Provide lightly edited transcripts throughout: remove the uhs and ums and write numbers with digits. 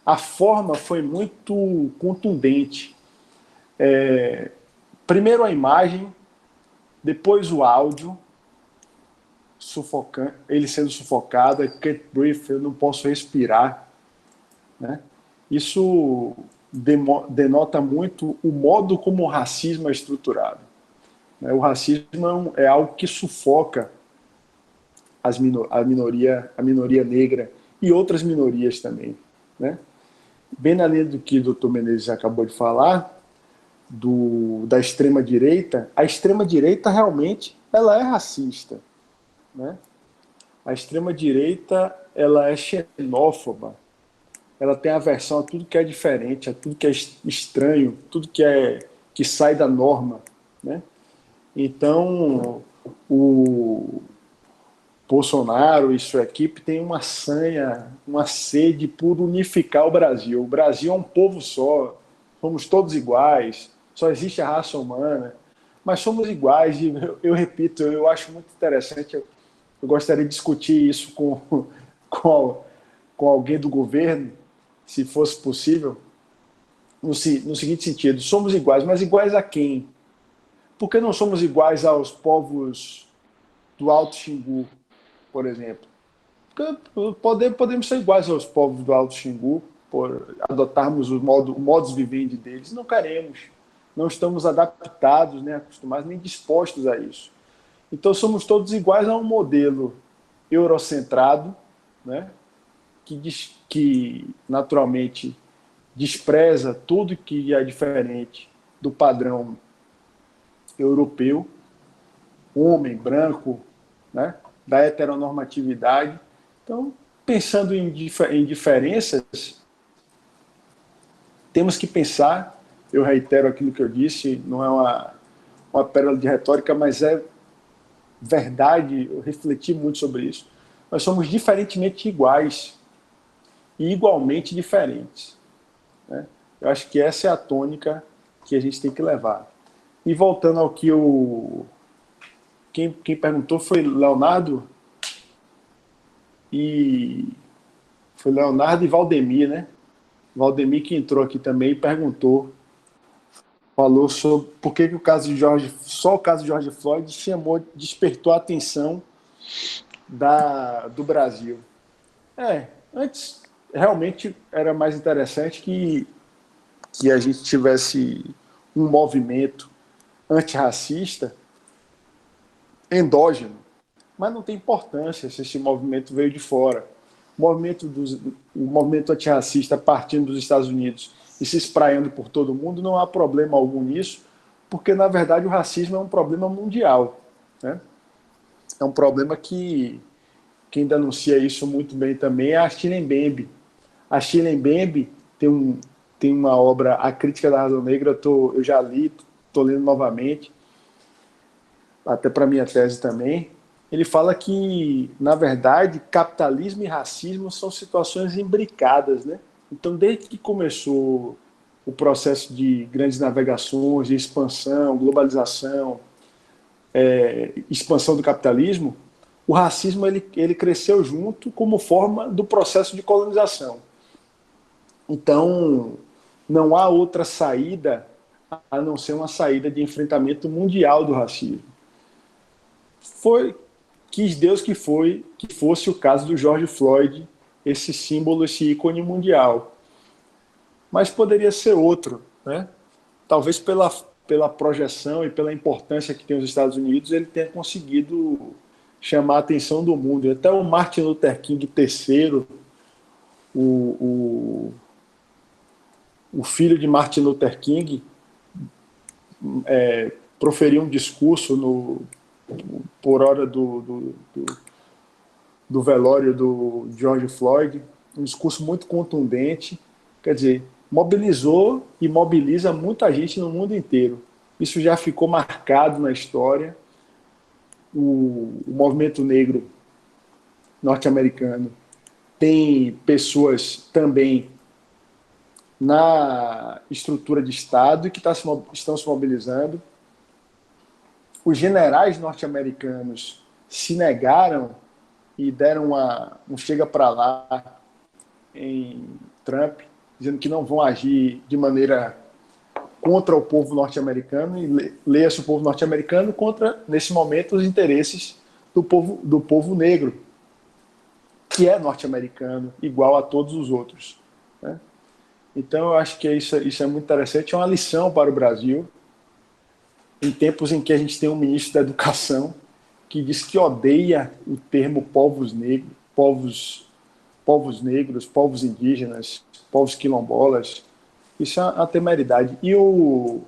a forma foi muito contundente. Primeiro a imagem, depois o áudio, sufocante, ele sendo sufocado, can't breathe, eu não posso respirar, né? Isso denota muito o modo como o racismo é estruturado, né? O racismo é algo que sufoca a minoria negra e outras minorias também, né? Bem na linha do que o Dr. Menezes acabou de falar, da extrema-direita, a extrema-direita realmente ela é racista, né? A extrema-direita ela é xenófoba, ela tem aversão a tudo que é diferente, a tudo que é estranho, tudo que sai da norma, né? Então, o Bolsonaro e sua equipe têm uma sanha, uma sede por unificar o Brasil. O Brasil é um povo só, somos todos iguais, só existe a raça humana, mas somos iguais. E eu repito, eu acho muito interessante. Eu gostaria de discutir isso com, com alguém do governo, se fosse possível, no seguinte sentido: somos iguais, mas iguais a quem? Por que não somos iguais aos povos do Alto Xingu, por exemplo? Podemos ser iguais aos povos do Alto Xingu, por adotarmos o modus vivendi deles. Não queremos. Não estamos adaptados, nem acostumados, nem dispostos a isso. Então, somos todos iguais a um modelo eurocentrado, né, que naturalmente despreza tudo que é diferente do padrão europeu, homem, branco, né, da heteronormatividade. Então, pensando em diferenças, temos que pensar, eu reitero aquilo que eu disse, não é uma pérola de retórica, mas é verdade, eu refleti muito sobre isso. Nós somos diferentemente iguais e igualmente diferentes, né? Eu acho que essa é a tônica que a gente tem que levar. E voltando ao que quem perguntou foi Leonardo e foi Leonardo e Valdemir, né? Valdemir que entrou aqui também e perguntou, falou sobre por que o caso de só o caso de George Floyd despertou a atenção do Brasil. Antes realmente era mais interessante que a gente tivesse um movimento antirracista endógeno, mas não tem importância se esse movimento veio de fora. O movimento antirracista partindo dos Estados Unidos e se espraiando por todo mundo, não há problema algum nisso, porque, na verdade, o racismo é um problema mundial, né? É um problema que quem denuncia isso muito bem também é a Shirley Mbembe. A Shirley Mbembe tem uma obra, A Crítica da Razão Negra, eu já li, estou lendo novamente, até para minha tese também. Ele fala que, na verdade, capitalismo e racismo são situações imbricadas, né? Então, desde que começou o processo de grandes navegações, de expansão, globalização, expansão do capitalismo, o racismo ele cresceu junto como forma do processo de colonização. Então, não há outra saída a não ser uma saída de enfrentamento mundial do racismo. Quis Deus que fosse o caso do George Floyd, esse símbolo, esse ícone mundial. Mas poderia ser outro, né? Talvez pela projeção e pela importância que tem os Estados Unidos, ele tenha conseguido chamar a atenção do mundo. Até o Martin Luther King III, o filho de Martin Luther King, proferiu um discurso por hora do velório do George Floyd, um discurso muito contundente, quer dizer, mobilizou e mobiliza muita gente no mundo inteiro. Isso já ficou marcado na história. O movimento negro norte-americano tem pessoas também na estrutura de Estado e que estão se mobilizando. Os generais norte-americanos se negaram e deram um chega para lá em Trump, dizendo que não vão agir de maneira contra o povo norte-americano e leia-se o povo norte-americano contra, nesse momento, os interesses do povo negro, que é norte-americano, igual a todos os outros, né? Então, eu acho que isso é muito interessante, é uma lição para o Brasil, em tempos em que a gente tem um ministro da Educação que diz que odeia o termo povos negros, povos indígenas, povos quilombolas. Isso é uma temeridade. E o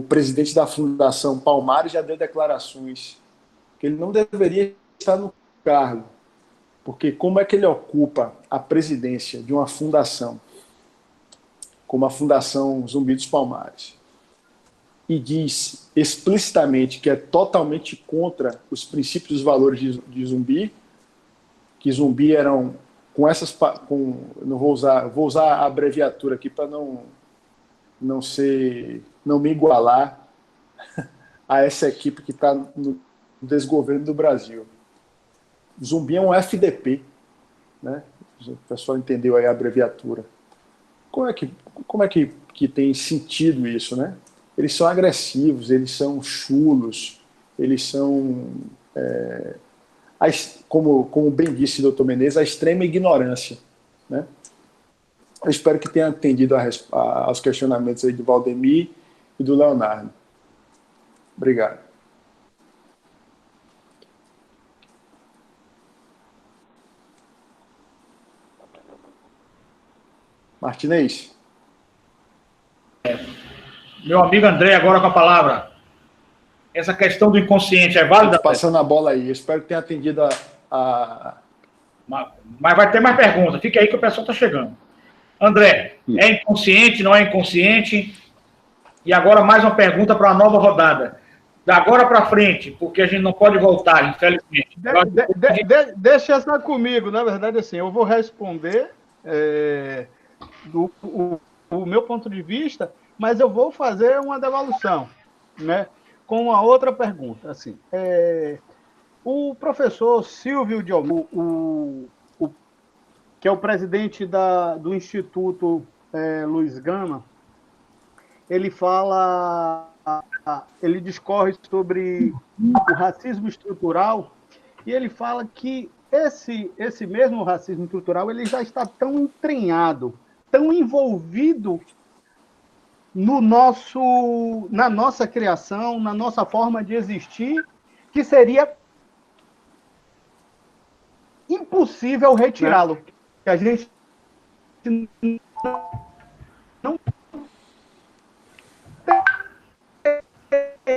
presidente da Fundação Palmares já deu declarações que ele não deveria estar no cargo, porque como é que ele ocupa a presidência de uma fundação, como a Fundação Zumbi dos Palmares, e diz explicitamente que é totalmente contra os princípios e os valores de Zumbi, que Zumbi eram com essas... não vou usar a abreviatura aqui para não me igualar a essa equipe que está no desgoverno do Brasil. Zumbi é um FDP, né? O pessoal entendeu aí a abreviatura. Como é que tem sentido isso, né? Eles são agressivos, eles são chulos, eles são, como bem disse o Dr. Menezes, a extrema ignorância, né? Eu espero que tenha atendido aos questionamentos aí do Valdemir e do Leonardo. Obrigado. Martinez? Meu amigo André, agora com a palavra. Essa questão do inconsciente é válida? Passando a bola aí. Eu espero que tenha atendido Mas vai ter mais perguntas. Fique aí que o pessoal está chegando. André, é inconsciente, não é inconsciente? E agora mais uma pergunta para a nova rodada. Da agora para frente, porque a gente não pode voltar, infelizmente. Deixa essa comigo. Na verdade, assim, eu vou responder o meu ponto de vista, mas eu vou fazer uma devolução, né, com uma outra pergunta. Assim, o professor Silvio de Almeida, que é o presidente do Instituto Luiz Gama, ele discorre sobre o racismo estrutural, e ele fala que esse mesmo racismo estrutural ele já está tão entranhado, tão envolvido na nossa criação, na nossa forma de existir, que seria impossível retirá-lo. Que a gente não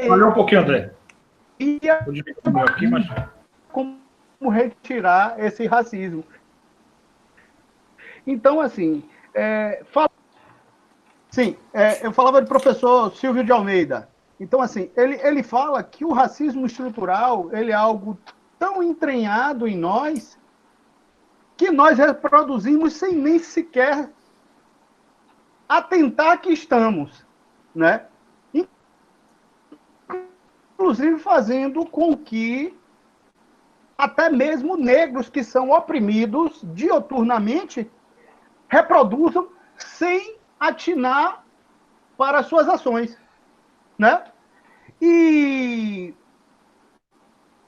Valeu um pouquinho, André. ia aqui, mas... como retirar esse racismo. Então, assim, eu falava do professor Silvio de Almeida. Então, assim, ele fala que o racismo estrutural ele é algo tão entranhado em nós que nós reproduzimos sem nem sequer atentar que estamos, né? Inclusive fazendo com que até mesmo negros que são oprimidos dioturnamente reproduzam sem atinar para suas ações, né? E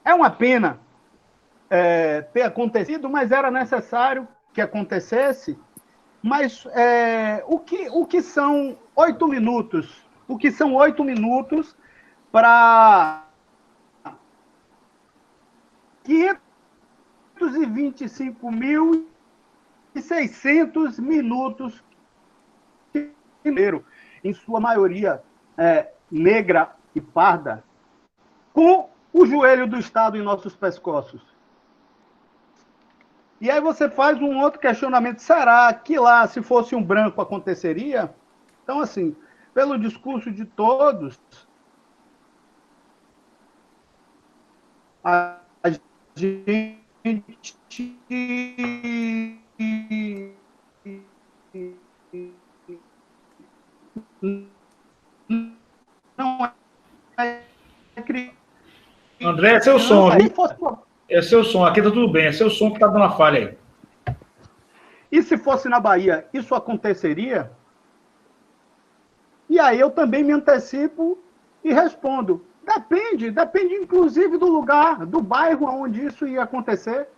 é uma pena ter acontecido, mas era necessário que acontecesse. Mas o que são 8 minutos? O que são 8 minutos para 525.600 minutos, em sua maioria negra e parda, com o joelho do Estado em nossos pescoços. E aí você faz um outro questionamento, será que lá, se fosse um branco, aconteceria? Então, assim, pelo discurso de todos, a gente não André, é seu som, viu? É seu som, aqui tá tudo bem, é seu som que tá dando uma falha aí. E se fosse na Bahia, isso aconteceria? E aí eu também me antecipo e respondo. Depende inclusive do lugar, do bairro onde isso ia acontecer.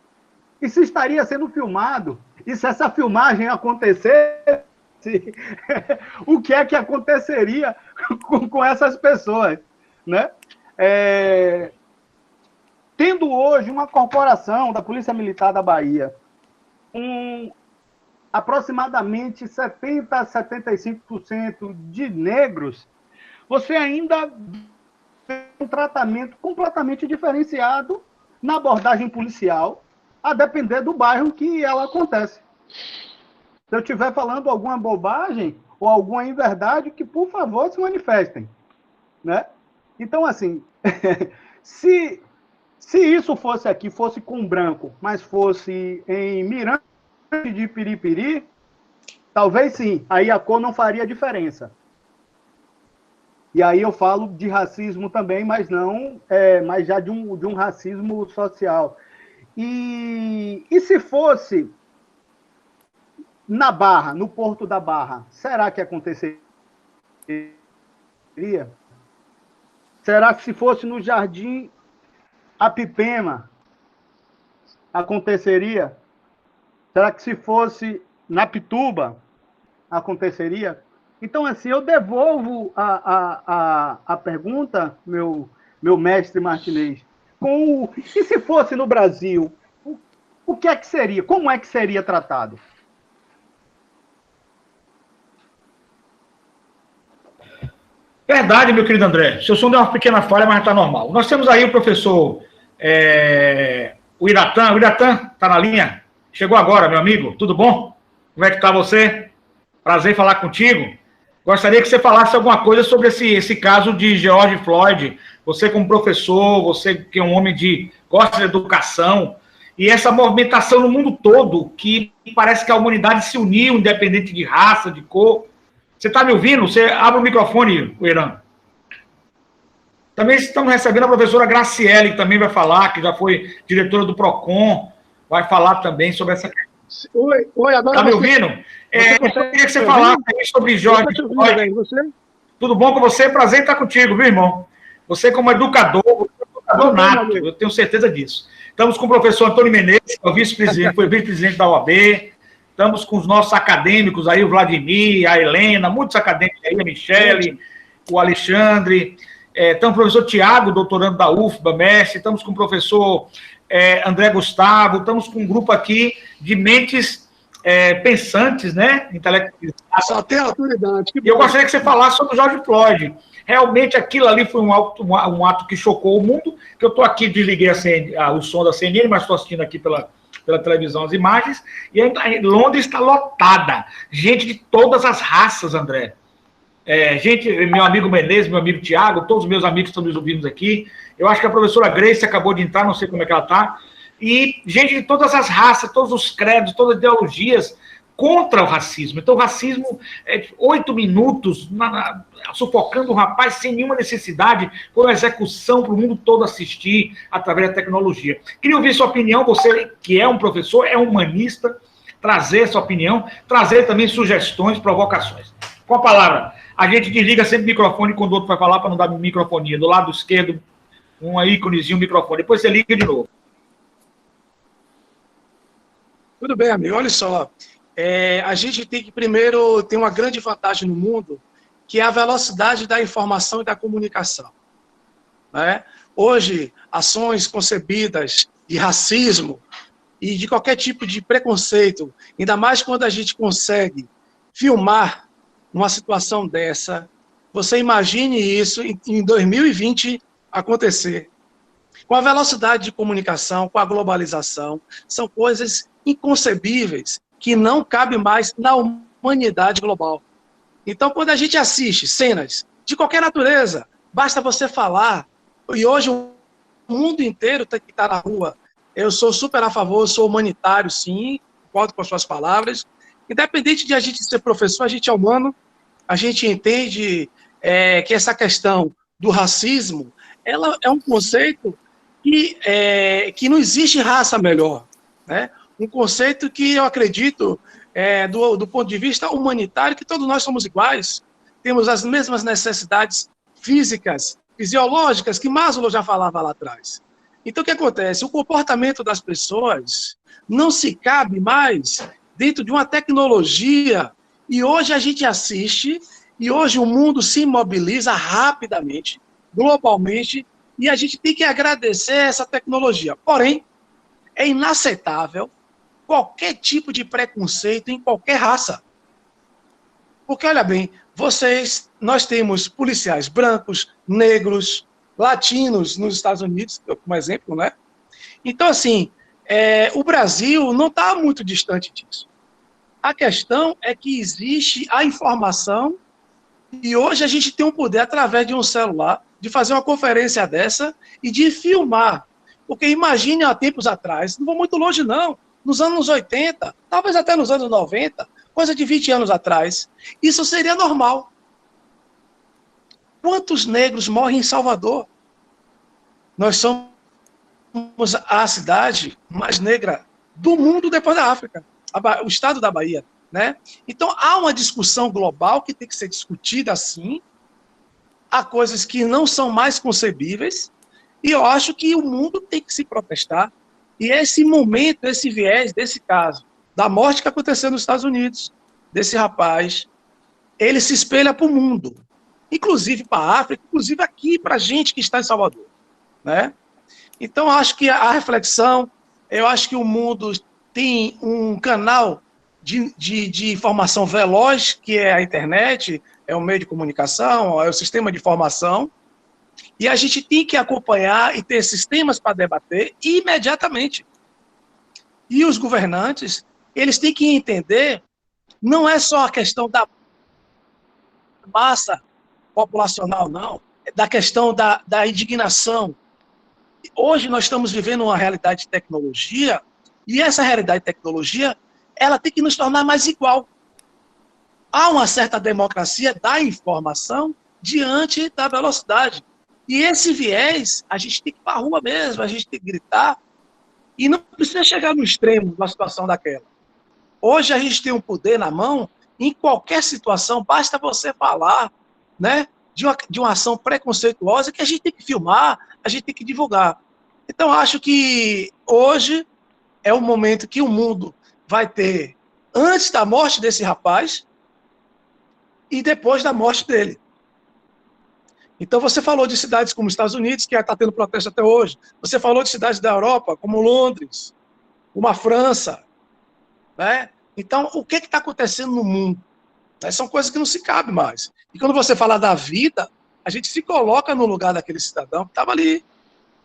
E se estaria sendo filmado. E se essa filmagem acontecesse, o que é que aconteceria com essas pessoas, né? Tendo hoje uma corporação da Polícia Militar da Bahia, aproximadamente 70% a 75% de negros, você ainda tem um tratamento completamente diferenciado na abordagem policial, a depender do bairro que ela acontece. Se eu estiver falando alguma bobagem ou alguma inverdade, que, por favor, se manifestem, né? Então, assim, se isso fosse aqui, fosse com branco, mas fosse em Mirante de Piripiri, talvez sim, aí a cor não faria diferença. E aí eu falo de racismo também, mas não, mas já de um racismo social. E se fosse na Barra, no Porto da Barra, será que aconteceria? Será que se fosse no Jardim Apipema, aconteceria? Será que se fosse na Pituba, aconteceria? Então, assim, eu devolvo a pergunta, meu mestre Martinez, e se fosse no Brasil, o que é que seria? Como é que seria tratado? Verdade, meu querido André. Seu som deu uma pequena falha, mas está normal. Nós temos aí o professor o Iratã. O Iratã está na linha? Chegou agora, meu amigo. Tudo bom? Como é que está você? Prazer em falar contigo. Gostaria que você falasse alguma coisa sobre esse caso de George Floyd. Você como professor, você que é um homem gosta de educação, e essa movimentação no mundo todo, que parece que a humanidade se uniu, independente de raça, de cor. Você está me ouvindo? Você abre o microfone, Irã. Também estamos recebendo a professora Graciele, que também vai falar, que já foi diretora do PROCON, vai falar também sobre essa questão. Oi, agora. Está me ouvindo? Eu queria que você falasse sobre George Floyd. Tudo bom com você? Prazer em estar contigo, viu, irmão? Você como educador nato, eu tenho certeza disso. Estamos com o professor Antônio Menezes, que é o vice-presidente, foi vice-presidente da OAB. Estamos com os nossos acadêmicos aí, o Vladimir, a Helena, muitos acadêmicos aí, a Michele, o Alexandre. Estamos com o professor Tiago, doutorando da UFBA, mestre. Estamos com o professor André Gustavo. Estamos com um grupo aqui de mentes pensantes, né? Intelectualizadas. Só tem autoridade. E eu gostaria que você falasse sobre o George Floyd. Realmente aquilo ali foi um ato que chocou o mundo, que eu estou aqui, desliguei o som da CNN, mas estou assistindo aqui pela televisão as imagens, e Londres está lotada. Gente de todas as raças, André. Meu amigo Menezes, meu amigo Tiago, todos os meus amigos que estão nos ouvindo aqui. Eu acho que a professora Grace acabou de entrar, não sei como é que ela está. E gente de todas as raças, todos os credos, todas as ideologias contra o racismo. Então, o racismo 8 minutos sufocando um rapaz sem nenhuma necessidade, foi uma execução para o mundo todo assistir através da tecnologia. Queria ouvir sua opinião, você que é um professor, é humanista, trazer sua opinião, trazer também sugestões, provocações. Com a palavra, a gente desliga sempre o microfone quando o outro vai falar para não dar microfonia. Do lado esquerdo, um íconezinho, microfone. Depois você liga de novo. Tudo bem, amigo. Olha só. A gente tem que, primeiro, ter uma grande vantagem no mundo, que é a velocidade da informação e da comunicação. Né? Hoje, ações concebidas de racismo e de qualquer tipo de preconceito, ainda mais quando a gente consegue filmar uma situação dessa, você imagine isso em 2020 acontecer. Com a velocidade de comunicação, com a globalização, são coisas inconcebíveis que não cabe mais na humanidade global. Então, quando a gente assiste cenas de qualquer natureza, basta você falar, e hoje o mundo inteiro tem que estar na rua. Eu sou super a favor, eu sou humanitário, sim, concordo com as suas palavras. Independente de a gente ser professor, a gente é humano, a gente entende que essa questão do racismo, ela é um conceito que não existe raça melhor, né? Um conceito que eu acredito do ponto de vista humanitário, que todos nós somos iguais, temos as mesmas necessidades físicas, fisiológicas, que Maslow já falava lá atrás. Então, o que acontece? O comportamento das pessoas não se cabe mais dentro de uma tecnologia, e hoje a gente assiste, e hoje o mundo se mobiliza rapidamente, globalmente, e a gente tem que agradecer essa tecnologia. Porém, é inaceitável qualquer tipo de preconceito em qualquer raça. Porque, olha bem, nós temos policiais brancos, negros, latinos nos Estados Unidos, como exemplo, né? Então, assim, o Brasil não está muito distante disso. A questão é que existe a informação e hoje a gente tem um poder, através de um celular, de fazer uma conferência dessa e de filmar. Porque imagine há tempos atrás, não vou muito longe não, nos anos 80, talvez até nos anos 90, coisa de 20 anos atrás, isso seria normal. Quantos negros morrem em Salvador? Nós somos a cidade mais negra do mundo depois da África, o estado da Bahia, né? Então, há uma discussão global que tem que ser discutida assim, há coisas que não são mais concebíveis, e eu acho que o mundo tem que se protestar, e esse momento, esse viés desse caso, da morte que aconteceu nos Estados Unidos, desse rapaz, ele se espelha para o mundo, inclusive para a África, inclusive aqui para a gente que está em Salvador, né? Então, acho que a reflexão, eu acho que o mundo tem um canal de informação veloz, que é a internet, é o meio de comunicação, é o sistema de informação, e a gente tem que acompanhar e ter sistemas para debater imediatamente. E os governantes, eles têm que entender, não é só a questão da massa populacional, não, é da questão da indignação. Hoje nós estamos vivendo uma realidade de tecnologia, e essa realidade de tecnologia, ela tem que nos tornar mais igual. Há uma certa democracia da informação diante da velocidade. E esse viés, a gente tem que ir para a rua mesmo, a gente tem que gritar, e não precisa chegar no extremo de uma situação daquela. Hoje a gente tem um poder na mão, em qualquer situação, basta você falar, né, de uma ação preconceituosa que a gente tem que filmar, a gente tem que divulgar. Então, acho que hoje é o momento que o mundo vai ter, antes da morte desse rapaz e depois da morte dele. Então, você falou de cidades como os Estados Unidos, que está tendo protesto até hoje. Você falou de cidades da Europa, como Londres, como a França, né? Então, o que está acontecendo no mundo? São coisas que não se cabem mais. E quando você fala da vida, a gente se coloca no lugar daquele cidadão que estava ali,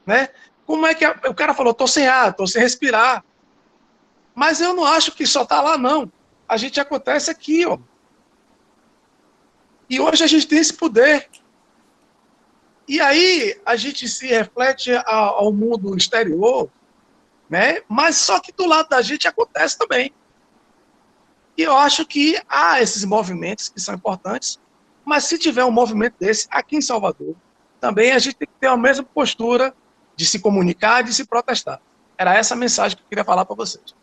né? Como é que o cara falou, estou sem ar, estou sem respirar. Mas eu não acho que só está lá, não. A gente acontece aqui, ó. E hoje a gente tem esse poder. E aí a gente se reflete ao mundo exterior, né? Mas só que do lado da gente acontece também. E eu acho que há esses movimentos que são importantes, mas se tiver um movimento desse aqui em Salvador, também a gente tem que ter a mesma postura de se comunicar, de se protestar. Era essa a mensagem que eu queria falar para vocês.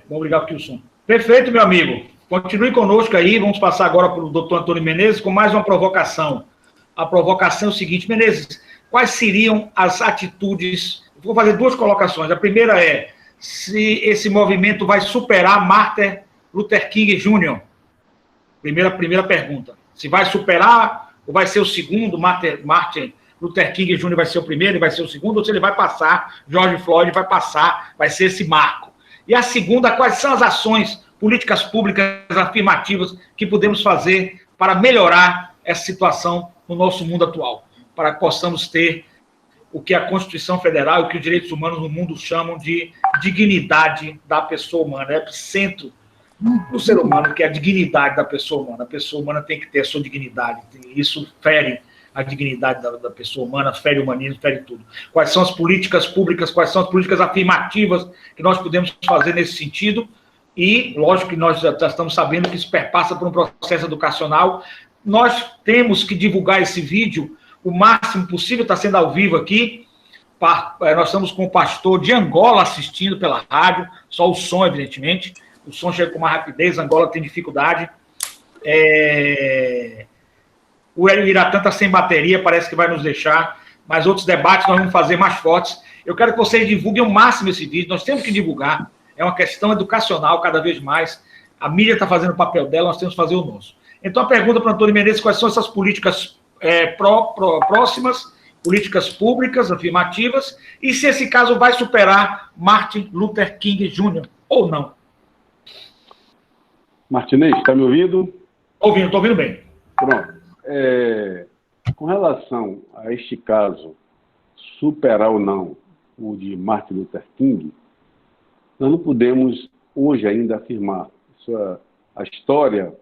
Bom, obrigado, Kilson. Perfeito, meu amigo. Continue conosco aí. Vamos passar agora para o doutor Antônio Menezes com mais uma provocação. A provocação é o seguinte, Menezes, quais seriam as atitudes... Vou fazer duas colocações. A primeira é se esse movimento vai superar Martin Luther King Jr. Primeira pergunta. Se vai superar ou vai ser o segundo, Martin Luther King Jr. vai ser o primeiro e vai ser o segundo, ou se ele vai passar, George Floyd vai passar, vai ser esse marco. E a segunda, quais são as ações, políticas públicas afirmativas que podemos fazer para melhorar essa situação no nosso mundo atual, para que possamos ter o que a Constituição Federal e o que os direitos humanos no mundo chamam de dignidade da pessoa humana, é o centro do ser humano, que é a dignidade da pessoa humana. A pessoa humana tem que ter a sua dignidade, isso fere a dignidade da pessoa humana, fere o humanismo, fere tudo. Quais são as políticas públicas, quais são as políticas afirmativas que nós podemos fazer nesse sentido? E, lógico que nós já estamos sabendo que isso perpassa por um processo educacional. Nós temos que divulgar esse vídeo o máximo possível, está sendo ao vivo aqui, Nós estamos com o pastor de Angola assistindo pela rádio, só o som, evidentemente. O som chega com mais rapidez, Angola tem dificuldade. O Iratã está sem bateria, parece que vai nos deixar, mas outros debates nós vamos fazer mais fortes. Eu quero que vocês divulguem ao máximo esse vídeo, nós temos que divulgar, é uma questão educacional cada vez mais. A mídia está fazendo o papel dela, nós temos que fazer o nosso. Então, a pergunta para o Antônio Menezes: quais são essas políticas próximas, políticas públicas, afirmativas, e se esse caso vai superar Martin Luther King Jr. ou não? Martinez, está me ouvindo? Estou ouvindo bem. Pronto. Com relação a este caso, superar ou não o de Martin Luther King, nós não podemos hoje ainda afirmar. A história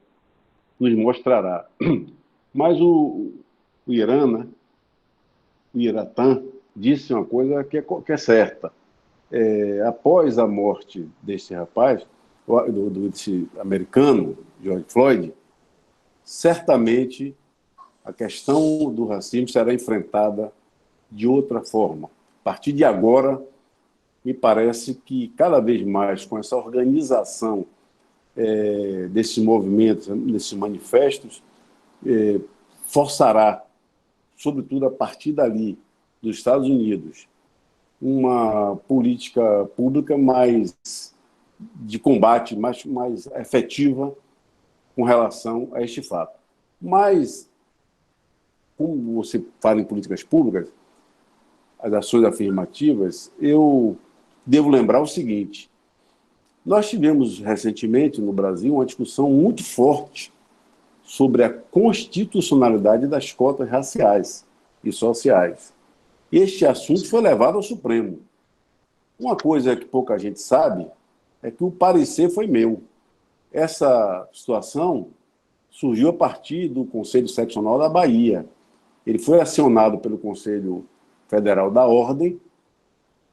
nos mostrará. Mas o Irã, né, o Iratã, disse uma coisa que é certa. Após a morte desse rapaz, desse americano, George Floyd, certamente a questão do racismo será enfrentada de outra forma. A partir de agora, me parece que cada vez mais, com essa organização desses movimentos, desses manifestos, forçará, sobretudo a partir dali, dos Estados Unidos, uma política pública mais de combate, mais efetiva com relação a este fato. Mas, como você fala em políticas públicas, as ações afirmativas, eu devo lembrar o seguinte: nós tivemos recentemente no Brasil uma discussão muito forte sobre a constitucionalidade das cotas raciais e sociais. Este assunto foi levado ao Supremo. Uma coisa que pouca gente sabe é que o parecer foi meu. Essa situação surgiu a partir do Conselho Seccional da Bahia. Ele foi acionado pelo Conselho Federal da Ordem,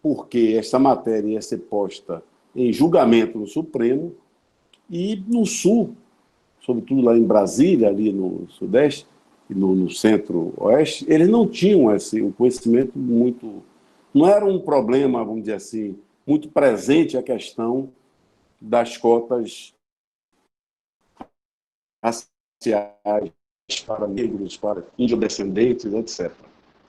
porque essa matéria ia ser posta em julgamento no Supremo, e no Sul, sobretudo lá em Brasília, ali no Sudeste, e no Centro-Oeste, eles não tinham um conhecimento muito... Não era um problema, vamos dizer assim, muito presente a questão das cotas raciais para negros, para índio-descendentes, etc.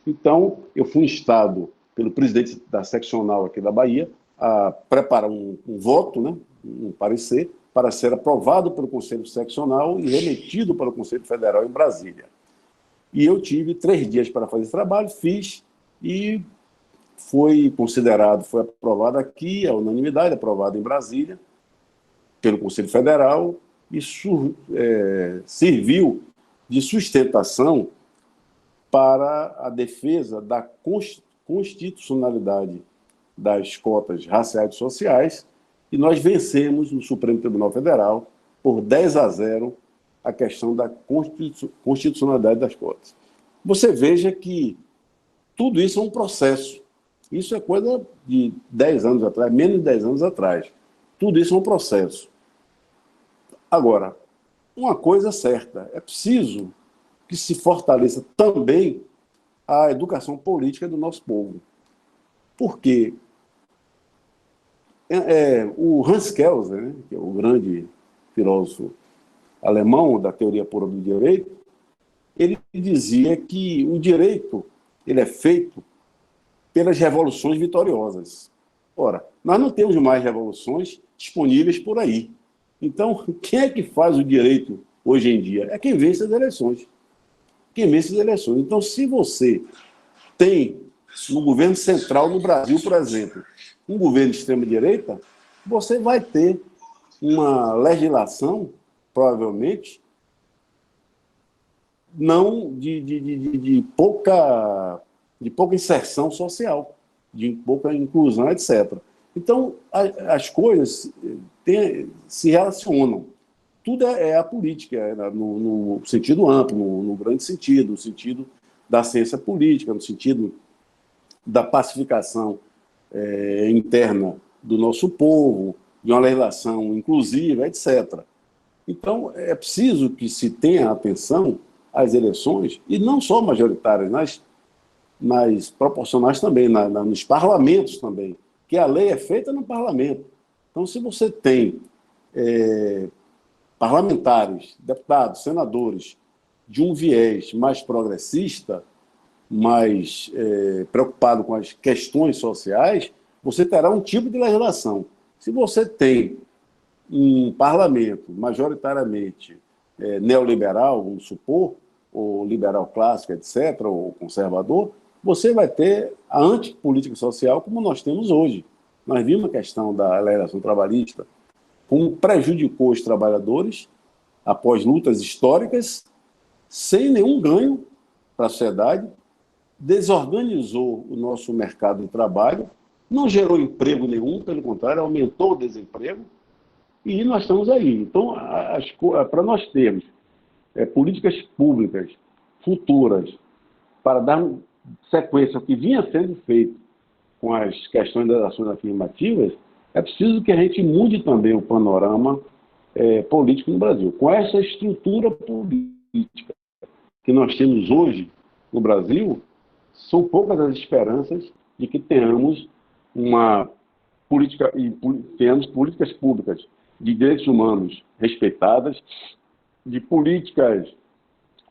Então, eu fui instado pelo presidente da seccional aqui da Bahia a preparar um voto, né, um parecer, para ser aprovado pelo Conselho Seccional e remetido para o Conselho Federal em Brasília. E eu tive 3 dias para fazer esse trabalho, fiz, e foi aprovado aqui, a unanimidade, aprovado em Brasília, pelo Conselho Federal, e serviu de sustentação para a defesa da constitucionalidade das cotas raciais e sociais, e nós vencemos no Supremo Tribunal Federal por 10-0 a questão da constitucionalidade das cotas. Você veja que tudo isso é um processo. Isso é coisa de 10 anos atrás, menos de 10 anos atrás. Tudo isso é um processo. Agora, uma coisa é certa, é preciso que se fortaleça também a educação política do nosso povo. Porque o Hans Kelsen, né, que é o grande filósofo alemão da teoria pura do direito, ele dizia que o direito ele é feito pelas revoluções vitoriosas. Ora, nós não temos mais revoluções disponíveis por aí. Então, quem é que faz o direito hoje em dia? É quem vence as eleições. Quem vence as eleições. Então, se você tem no governo central no Brasil, por exemplo, um governo de extrema-direita, você vai ter uma legislação, provavelmente, não de pouca inserção social, de pouca inclusão, etc. Então, as coisas se relacionam. Tudo é a política, no sentido amplo, no grande sentido, no sentido da ciência política, no sentido da pacificação interna do nosso povo, de uma legislação inclusiva, etc. Então, é preciso que se tenha atenção às eleições, e não só majoritárias, nas proporcionais também, nos parlamentos também, que a lei é feita no parlamento. Então, se você tem parlamentares, deputados, senadores, de um viés mais progressista, mais preocupado com as questões sociais, você terá um tipo de legislação. Se você tem um parlamento majoritariamente neoliberal, vamos supor, ou liberal clássico, etc., ou conservador, você vai ter a antipolítica social como nós temos hoje. Nós vimos a questão da legislação trabalhista, como prejudicou os trabalhadores após lutas históricas, sem nenhum ganho para a sociedade, desorganizou o nosso mercado de trabalho, não gerou emprego nenhum, pelo contrário, aumentou o desemprego, e nós estamos aí. Então, para nós termos políticas públicas futuras para dar sequência ao que vinha sendo feito com as questões das ações afirmativas, é preciso que a gente mude também o panorama político no Brasil. Com essa estrutura política que nós temos hoje no Brasil, são poucas as esperanças de que tenhamos uma política e tenhamos políticas públicas de direitos humanos respeitadas, de políticas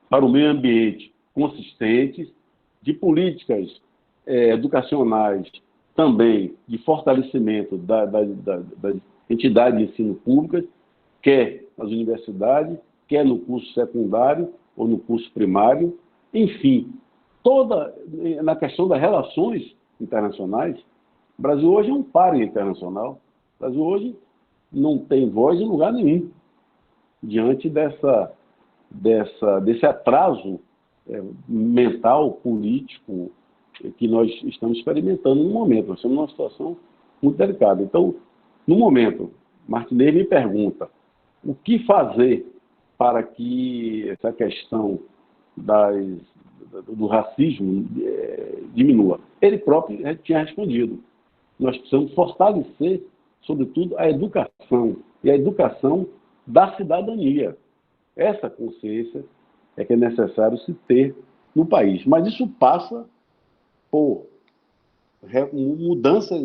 para o meio ambiente consistentes, de políticas educacionais também de fortalecimento das entidades de ensino públicas, quer nas universidades, quer no curso secundário ou no curso primário, enfim, toda na questão das relações internacionais. O Brasil hoje é um páreo internacional. O Brasil hoje não tem voz em lugar nenhum diante desse atraso mental, político, que nós estamos experimentando no momento. Nós estamos numa situação muito delicada. Então, no momento, Martinez me pergunta o que fazer para que essa questão do racismo diminua. Ele próprio tinha respondido. Nós precisamos fortalecer, sobretudo, a educação, e a educação da cidadania. Essa consciência é que é necessário se ter no país. Mas isso passa por mudanças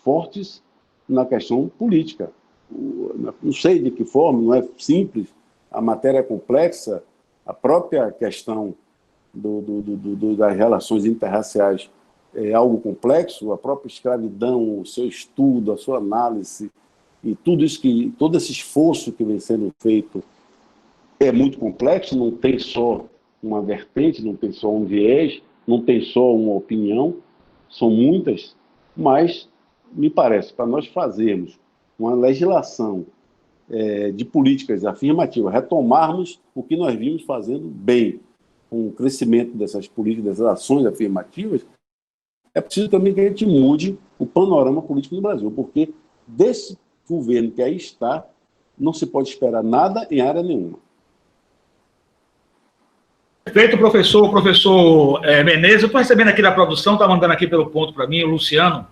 fortes na questão política. Não sei de que forma, não é simples, a matéria é complexa, a própria questão das relações interraciais é algo complexo, a própria escravidão, o seu estudo, a sua análise, e todo esse esforço que vem sendo feito é muito complexo, não tem só uma vertente, não tem só um viés, não tem só uma opinião, são muitas, mas me parece, para nós fazermos uma legislação de políticas afirmativas, retomarmos o que nós vimos fazendo bem, com o crescimento dessas políticas, dessas ações afirmativas, é preciso também que a gente mude o panorama político no Brasil, porque desse governo que aí está, não se pode esperar nada em área nenhuma. Perfeito, professor. Professor Menezes, eu estou recebendo aqui da produção, está mandando aqui pelo ponto para mim, o Luciano,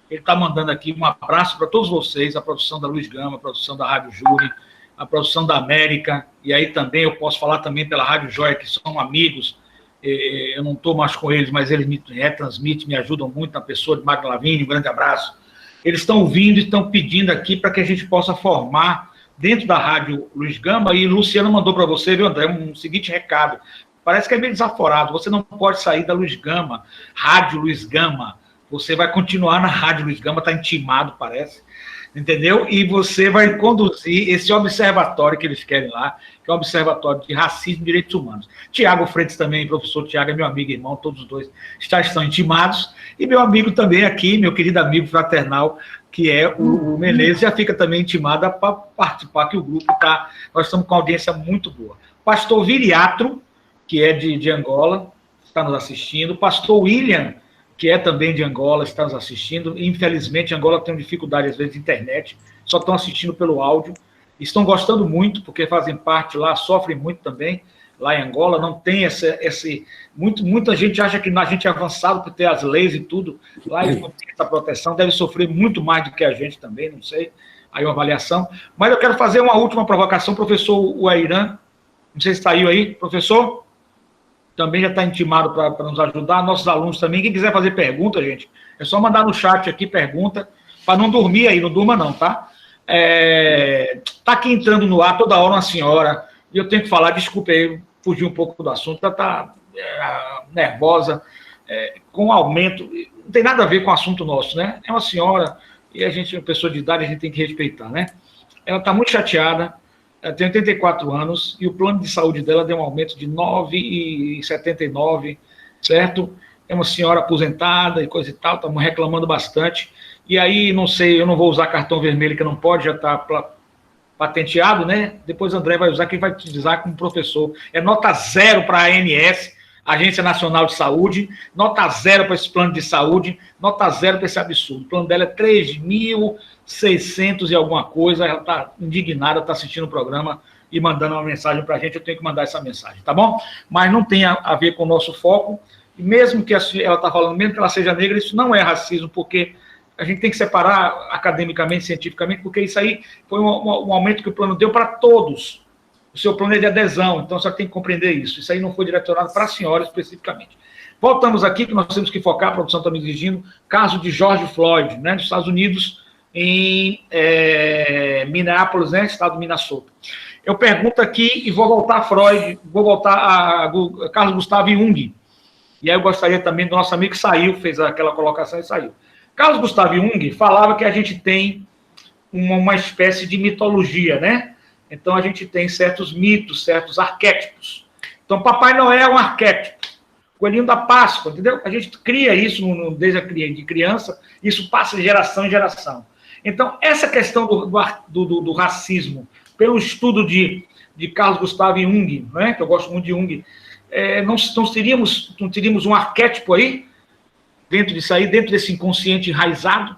ele está mandando aqui um abraço para todos vocês, a produção da Luiz Gama, a produção da Rádio Júri, a produção da América, e aí também eu posso falar também pela Rádio Joia, que são amigos, eu não estou mais com eles, mas eles me retransmitem, me ajudam muito, na pessoa de Magno Lavínia, um grande abraço. Eles estão ouvindo e estão pedindo aqui para que a gente possa formar dentro da Rádio Luiz Gama, e o Luciano mandou para você, viu, André, um seguinte recado, parece que é meio desaforado, você não pode sair da Luiz Gama, Rádio Luiz Gama, você vai continuar na Rádio Luiz Gama, está intimado, parece, entendeu? E você vai conduzir esse observatório que eles querem lá, que é o Observatório de Racismo e Direitos Humanos. Tiago Freitas também, professor Tiago é meu amigo e irmão, todos os dois estão intimados, e meu amigo também aqui, meu querido amigo fraternal, que é o Menezes, já fica também intimado para participar, que o grupo está, nós estamos com uma audiência muito boa. Pastor Viriatro, que é de Angola, está nos assistindo, pastor William, que é também de Angola, está nos assistindo. Infelizmente, Angola tem dificuldade, às vezes, de internet, só estão assistindo pelo áudio. Estão gostando muito, porque fazem parte lá, sofrem muito também, lá em Angola. Não tem muita gente acha que a gente é avançado por ter as leis e tudo. Lá eles não têm essa proteção, deve sofrer muito mais do que a gente também, não sei. Aí uma avaliação. Mas eu quero fazer uma última provocação, professor Uairan. Não sei se saiu aí, professor? também já está intimado para nos ajudar, nossos alunos também. Quem quiser fazer pergunta, gente, é só mandar no chat aqui pergunta, para não dormir aí, não durma não, tá? Tá aqui entrando no ar toda hora uma senhora, e eu tenho que falar, desculpe aí, fugir um pouco do assunto, ela está nervosa, com o aumento, não tem nada a ver com o assunto nosso, né? É uma senhora, e a gente, uma pessoa de idade, a gente tem que respeitar, né? Ela está muito chateada, ela tem 84 anos, e o plano de saúde dela deu um aumento de 9,79, certo? É uma senhora aposentada e coisa e tal, estamos reclamando bastante. E aí, não sei, eu não vou usar cartão vermelho, que não pode, já está patenteado, né? Depois o André vai usar, quem vai utilizar como professor. É nota 0 para a ANS, Agência Nacional de Saúde, nota 0 para esse plano de saúde, nota 0 para esse absurdo. O plano dela é 3.600 e alguma coisa, ela está indignada, está assistindo o programa e mandando uma mensagem para a gente, eu tenho que mandar essa mensagem, tá bom? Mas não tem a ver com o nosso foco, e mesmo que ela está falando, mesmo que ela seja negra, isso não é racismo, porque a gente tem que separar academicamente, cientificamente, porque isso aí foi um aumento que o plano deu para todos. O seu plano é de adesão, então você tem que compreender isso. Isso aí não foi direcionado para a senhora especificamente. Voltamos aqui, que nós temos que focar, a produção está me exigindo, caso de George Floyd, né, dos Estados Unidos, em Minneapolis, né, estado de Minnesota. Eu pergunto aqui, e vou voltar a Freud, vou voltar a Carlos Gustavo Jung, e aí eu gostaria também do nosso amigo que saiu, fez aquela colocação e saiu. Carlos Gustavo Jung falava que a gente tem uma espécie de mitologia, né? Então, a gente tem certos mitos, certos arquétipos. Então, Papai Noel é um arquétipo. Coelhinho da Páscoa, entendeu? A gente cria isso desde de criança, isso passa de geração em geração. Então, essa questão do racismo, pelo estudo de Carlos Gustavo Jung, né, que eu gosto muito de Jung, não teríamos um arquétipo aí, dentro disso aí, dentro desse inconsciente enraizado,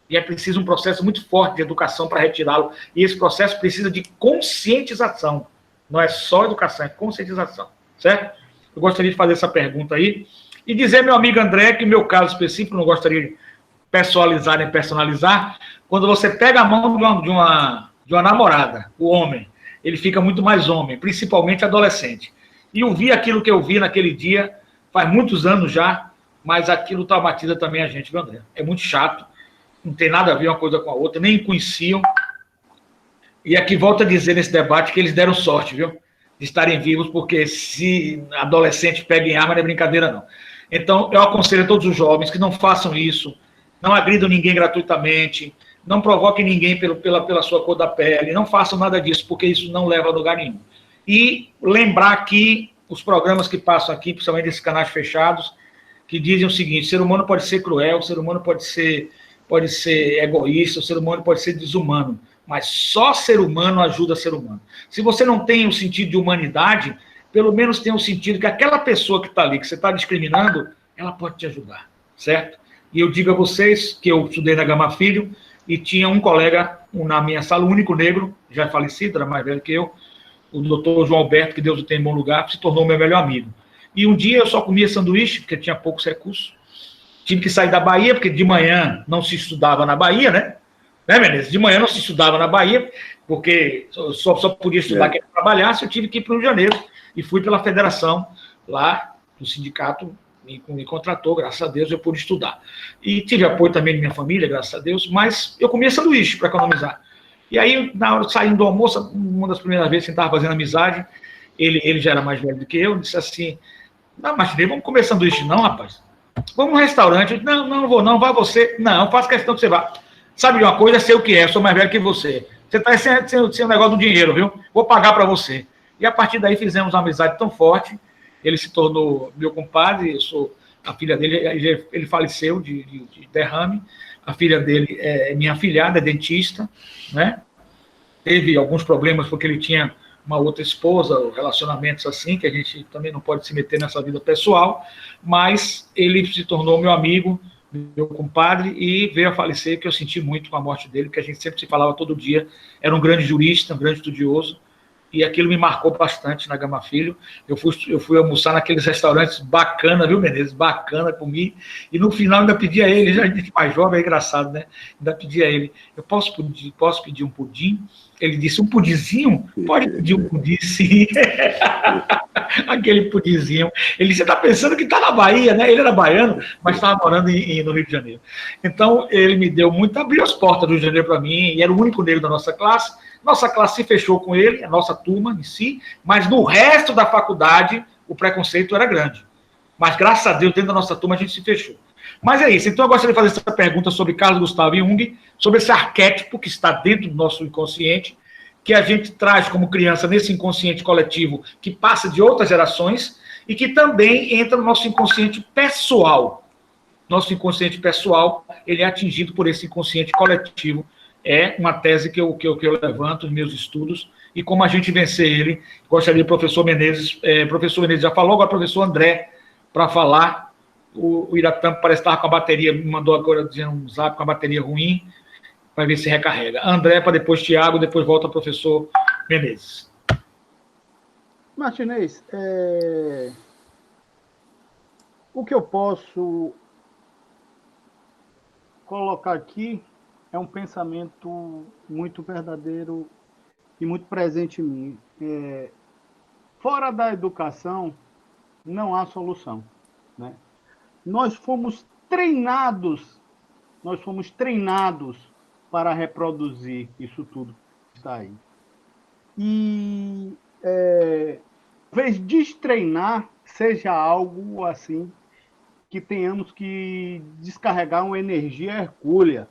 e é preciso um processo muito forte de educação para retirá-lo. E esse processo precisa de conscientização. Não é só educação, é conscientização. Certo? Eu gostaria de fazer essa pergunta aí. E dizer, meu amigo André, que o meu caso específico, não gostaria de pessoalizar nem personalizar, quando você pega a mão de uma namorada, o homem, ele fica muito mais homem, principalmente adolescente. E eu vi aquilo que eu vi naquele dia, faz muitos anos já, mas aquilo traumatiza também a gente, viu, André? É muito chato. Não tem nada a ver uma coisa com a outra, nem conheciam. E aqui volto a dizer nesse debate que eles deram sorte, viu? De estarem vivos, porque se adolescente pega em arma, não é brincadeira, não. Então, eu aconselho a todos os jovens que não façam isso, não agridam ninguém gratuitamente, não provoquem ninguém pela sua cor da pele, não façam nada disso, porque isso não leva a lugar nenhum. E lembrar que os programas que passam aqui, principalmente esses canais fechados, que dizem o seguinte: o ser humano pode ser cruel, o ser humano pode ser egoísta, o ser humano pode ser desumano, mas só ser humano ajuda ser humano. Se você não tem o sentido de humanidade, pelo menos tem o sentido que aquela pessoa que está ali, que você está discriminando, ela pode te ajudar, certo? E eu digo a vocês que eu estudei na Gama Filho e tinha um colega na minha sala, o único negro, já falecido, era mais velho que eu, o doutor João Alberto, que Deus o tenha em bom lugar, se tornou meu melhor amigo. E um dia eu só comia sanduíche, porque tinha poucos recursos. Tive que sair da Bahia, porque de manhã não se estudava na Bahia, né? Menezes? De manhã não se estudava na Bahia, porque só podia estudar quem trabalhasse. Eu tive que ir para o Rio de Janeiro e fui pela federação lá, do sindicato, me contratou, graças a Deus, eu pude estudar. E tive apoio também de minha família, graças a Deus, mas eu comia sanduíche para economizar. E aí, na hora de sair do almoço, uma das primeiras vezes que a gente estava fazendo amizade, ele já era mais velho do que eu, disse assim: não, Martinez, vamos comer sanduíche não, rapaz? Vamos num restaurante. Eu disse, não vou não, vá você. Não, faço questão que você vá. Sabe de uma coisa, sei o que é, sou mais velho que você. Você está sem o negócio do dinheiro, viu? Vou pagar para você. E a partir daí fizemos uma amizade tão forte, ele se tornou meu compadre, eu sou a filha dele, ele faleceu de derrame, a filha dele é minha afilhada, é dentista, né? Teve alguns problemas porque ele tinha uma outra esposa, relacionamentos assim, que a gente também não pode se meter nessa vida pessoal, mas ele se tornou meu amigo, meu compadre, e veio a falecer, que eu senti muito com a morte dele, que a gente sempre se falava todo dia. Era um grande jurista, um grande estudioso, e aquilo me marcou bastante na Gama Filho. Eu fui almoçar naqueles restaurantes bacana, viu, Menezes? Bacana, comi, e no final ainda pedi a ele, já a gente mais jovem, é engraçado, né? Ainda pedi a ele: eu posso pedir um pudim? Ele disse: um pudinzinho? Pode pedir um pudim, sim. aquele pudinzinho. Ele disse, você está pensando que está na Bahia, né? Ele era baiano, mas estava morando no Rio de Janeiro. Então, ele me deu muito, abriu as portas do Rio de Janeiro para mim, e era o único negro da nossa classe. Nossa classe se fechou com ele, a nossa turma em si, mas no resto da faculdade, o preconceito era grande. Mas, graças a Deus, dentro da nossa turma, a gente se fechou. Mas é isso. Então, eu gostaria de fazer essa pergunta sobre Carlos Gustavo Jung, sobre esse arquétipo que está dentro do nosso inconsciente, que a gente traz como criança nesse inconsciente coletivo que passa de outras gerações e que também entra no nosso inconsciente pessoal. Nosso inconsciente pessoal, ele é atingido por esse inconsciente coletivo. É uma tese que eu levanto nos meus estudos e como a gente vencer ele. Gostaria do professor Menezes, já falou, agora o professor André, para falar. O Iratã parece estar com a bateria, me mandou agora dizendo um zap com a bateria ruim, vai ver se recarrega. André, para depois Tiago, depois volta o professor Menezes. Martinez, o que eu posso colocar aqui é um pensamento muito verdadeiro e muito presente em mim. Fora da educação, não há solução, né? Nós fomos treinados para reproduzir isso tudo que está aí. E talvez destreinar seja algo assim que tenhamos que descarregar uma energia hercúlea,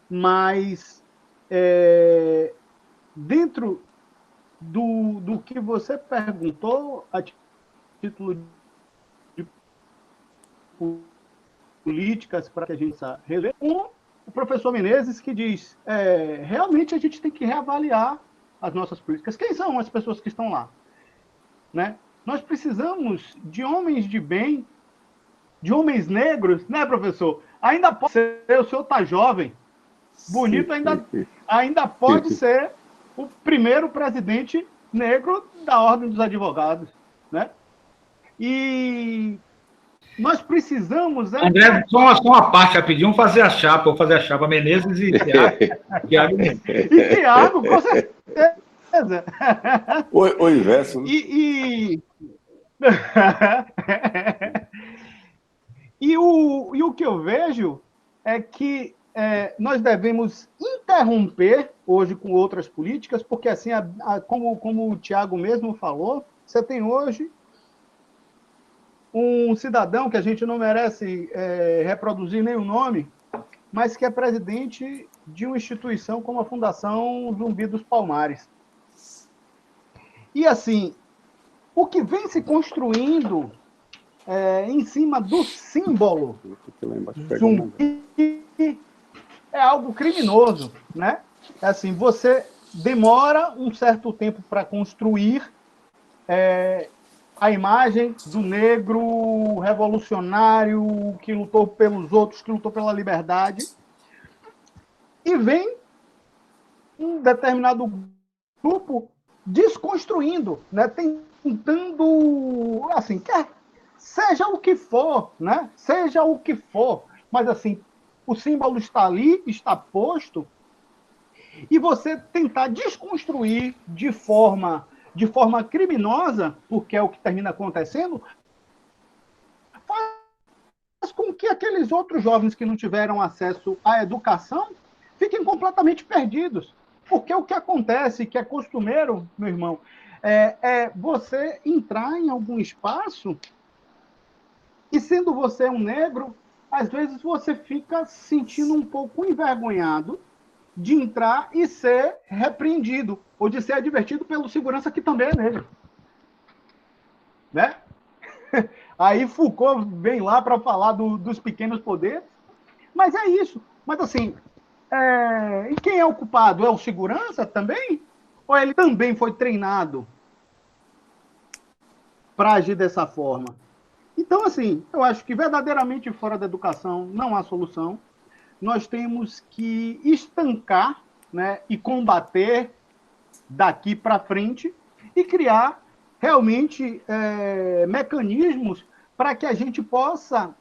mas dentro do que você perguntou a título de políticas para que a gente resolva, o professor Menezes que diz, realmente a gente tem que reavaliar as nossas políticas. Quem são as pessoas que estão lá? Né? Nós precisamos de homens de bem, de homens negros, né, professor? Ainda pode ser, o senhor está jovem, bonito, ainda pode ser o primeiro presidente negro da Ordem dos Advogados, né? E nós precisamos... André, só uma parte rapidinho, vou fazer a chapa Menezes e Tiago Menezes. E Tiago, com certeza. O inverso, né? E o que eu vejo é que nós devemos interromper hoje com outras políticas, porque assim, como o Tiago mesmo falou, você tem hoje um cidadão que a gente não merece reproduzir nem o nome, mas que é presidente de uma instituição como a Fundação Zumbi dos Palmares. E assim, o que vem se construindo em cima do símbolo zumbi é algo criminoso, né? Assim, você demora um certo tempo para construir a imagem do negro revolucionário que lutou pelos outros, que lutou pela liberdade, e vem um determinado grupo desconstruindo, né? Tentando, assim, seja o que for, né? Seja o que for, mas assim, o símbolo está ali, está posto, e você tentar desconstruir de forma criminosa, porque é o que termina acontecendo, faz com que aqueles outros jovens que não tiveram acesso à educação fiquem completamente perdidos. Porque o que acontece, que é costumeiro, meu irmão, é você entrar em algum espaço e, sendo você um negro, às vezes você fica se sentindo um pouco envergonhado de entrar e ser repreendido, ou de ser advertido pelo segurança que também é negro. Né? Aí Foucault vem lá para falar dos pequenos poderes, mas é isso. Mas assim, e quem é o culpado? É o segurança também? Ou ele também foi treinado para agir dessa forma? Então, assim, eu acho que verdadeiramente fora da educação não há solução. Nós temos que estancar, né, e combater daqui para frente e criar realmente mecanismos para que a gente possa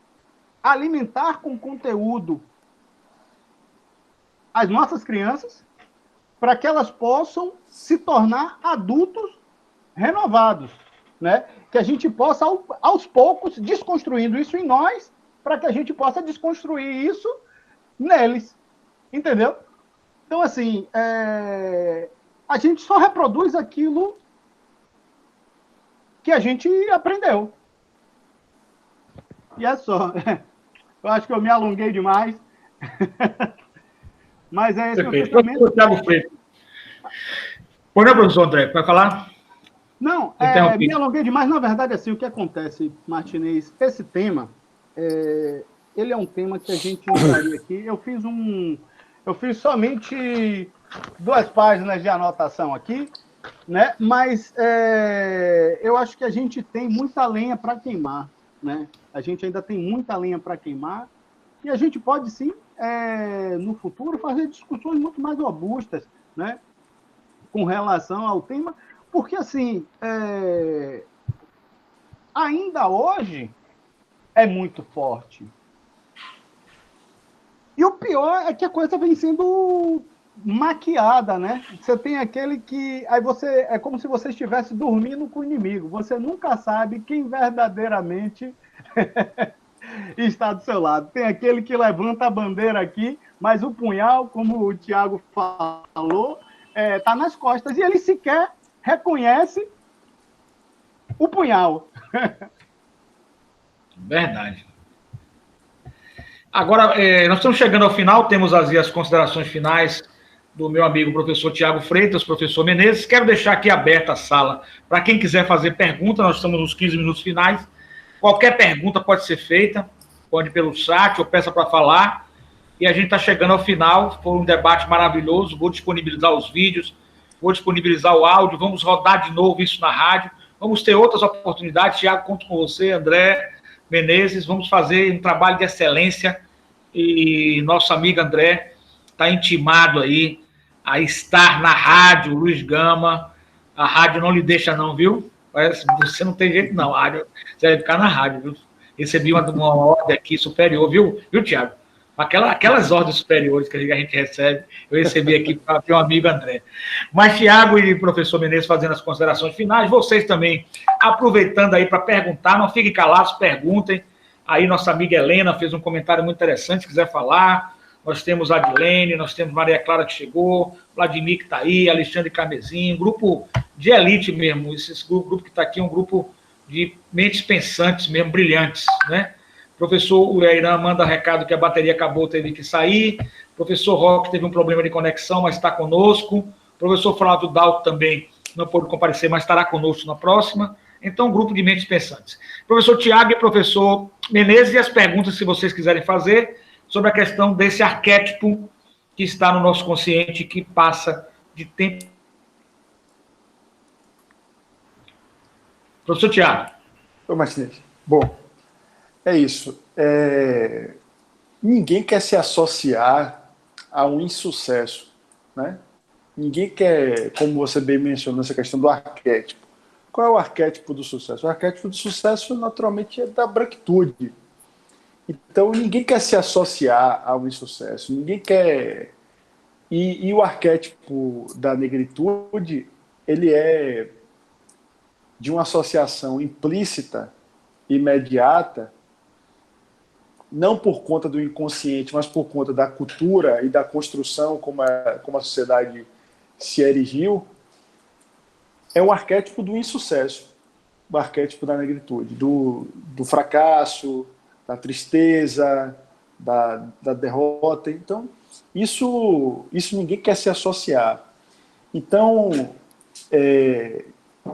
alimentar com conteúdo as nossas crianças, para que elas possam se tornar adultos renovados, né? Que a gente possa, aos poucos, desconstruindo isso em nós, para que a gente possa desconstruir isso neles. Entendeu? Então, assim, a gente só reproduz aquilo que a gente aprendeu. E é só. Eu acho que eu me alonguei demais. Mas é esse o meu pensamento. Thiago Freitas. Pois não, professor André, vai falar? Não, me alonguei demais. Na verdade, assim, o que acontece, Martinez, esse tema, ele é um tema que a gente usaria aqui. Eu fiz somente 2 páginas de anotação aqui, né? Mas eu acho que a gente tem muita lenha para queimar, né? A gente ainda tem muita lenha para queimar e a gente pode, sim, no futuro, fazer discussões muito mais robustas, né? Com relação ao tema, porque, assim, ainda hoje é muito forte. E o pior é que a coisa vem sendo maquiada, né? Você tem aquele que... Aí você... É como se você estivesse dormindo com o inimigo. Você nunca sabe quem verdadeiramente está do seu lado. Tem aquele que levanta a bandeira aqui, mas o punhal, como o Thiago falou, está nas costas. E ele sequer reconhece o punhal. Verdade. Agora, nós estamos chegando ao final, temos as considerações finais do meu amigo professor Thiago Freitas, professor Menezes. Quero deixar aqui aberta a sala para quem quiser fazer pergunta, nós estamos nos 15 minutos finais. Qualquer pergunta pode ser feita, pode pelo chat ou peça para falar. E a gente está chegando ao final, foi um debate maravilhoso, vou disponibilizar os vídeos, vou disponibilizar o áudio, vamos rodar de novo isso na rádio, vamos ter outras oportunidades. Thiago, conto com você, André Menezes, vamos fazer um trabalho de excelência e nosso amigo André está intimado aí a estar na rádio Luiz Gama. A rádio não lhe deixa não, viu? Você não tem jeito não, a rádio, você vai ficar na rádio, viu? Recebi uma ordem aqui superior, viu, Thiago? Aquelas ordens superiores que a gente recebe, eu recebi aqui para o meu amigo André. Mas Thiago e professor Menezes fazendo as considerações finais, vocês também aproveitando aí para perguntar, não fiquem calados, perguntem. Aí nossa amiga Helena fez um comentário muito interessante, se quiser falar. Nós temos a Adilene, nós temos Maria Clara que chegou, Vladimir que está aí, Alexandre Carmesim, grupo de elite mesmo. Esse grupo que está aqui é um grupo de mentes pensantes mesmo, brilhantes, né? Professor Ureirã manda recado que a bateria acabou, teve que sair. Professor Roque teve um problema de conexão, mas está conosco. Professor Flávio Dalto também não pôde comparecer, mas estará conosco na próxima. Então, grupo de mentes pensantes. Professor Thiago e professor Menezes, e as perguntas, se vocês quiserem fazer, sobre a questão desse arquétipo que está no nosso consciente, que passa de tempo. Professor Thiago. Ô, Martinez. Bom, é isso. Ninguém quer se associar a um insucesso, né? Ninguém quer, como você bem mencionou, essa questão do arquétipo. Qual é o arquétipo do sucesso? O arquétipo do sucesso, naturalmente, é da branquitude. Então, ninguém quer se associar ao insucesso. Ninguém quer... E o arquétipo da negritude, ele é de uma associação implícita, imediata, não por conta do inconsciente, mas por conta da cultura e da construção como a sociedade se erigiu, é um arquétipo do insucesso, o arquétipo da negritude, do fracasso, da tristeza, da derrota. Então, isso ninguém quer se associar. Então,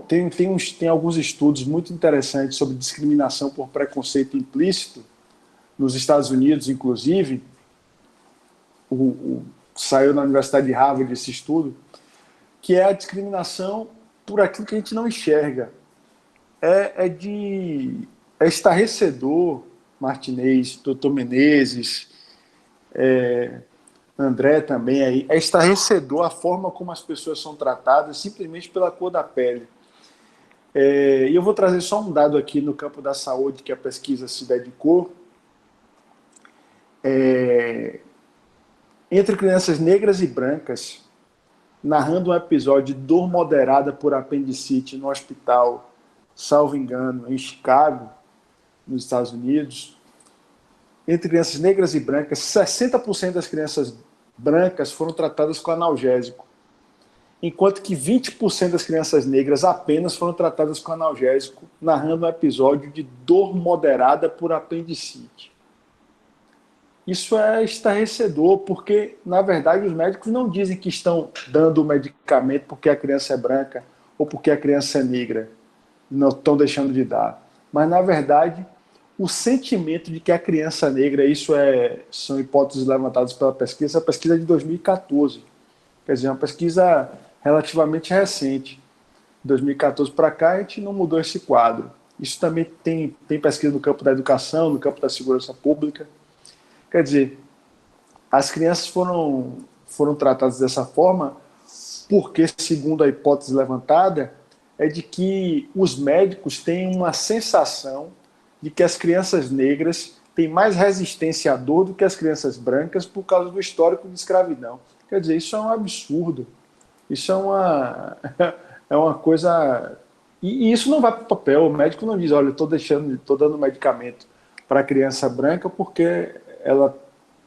tem alguns estudos muito interessantes sobre discriminação por preconceito implícito, nos Estados Unidos, inclusive. Saiu na Universidade de Harvard esse estudo, que é a discriminação por aquilo que a gente não enxerga. É estarrecedor, Martinez, doutor Menezes, André também, aí, é estarrecedor a forma como as pessoas são tratadas simplesmente pela cor da pele. E eu vou trazer só um dado aqui no campo da saúde que a pesquisa se dedicou. Entre crianças negras e brancas, narrando um episódio de dor moderada por apendicite no hospital salvo engano, em Chicago, nos Estados Unidos, entre crianças negras e brancas, 60% das crianças brancas foram tratadas com analgésico, enquanto que 20% das crianças negras apenas foram tratadas com analgésico, narrando um episódio de dor moderada por apendicite. Isso é estarrecedor, porque, na verdade, os médicos não dizem que estão dando o medicamento porque a criança é branca ou porque a criança é negra, não estão deixando de dar. Mas, na verdade, o sentimento de que a criança negra, são hipóteses levantadas pela pesquisa, a pesquisa é de 2014. Quer dizer, uma pesquisa relativamente recente. De 2014 para cá, a gente não mudou esse quadro. Isso também tem pesquisa no campo da educação, no campo da segurança pública. Quer dizer, as crianças foram tratadas dessa forma porque, segundo a hipótese levantada, é de que os médicos têm uma sensação de que as crianças negras têm mais resistência à dor do que as crianças brancas por causa do histórico de escravidão. Quer dizer, isso é um absurdo. Isso é uma coisa... E isso não vai para o papel. O médico não diz, olha, estou dando medicamento para a criança branca porque ela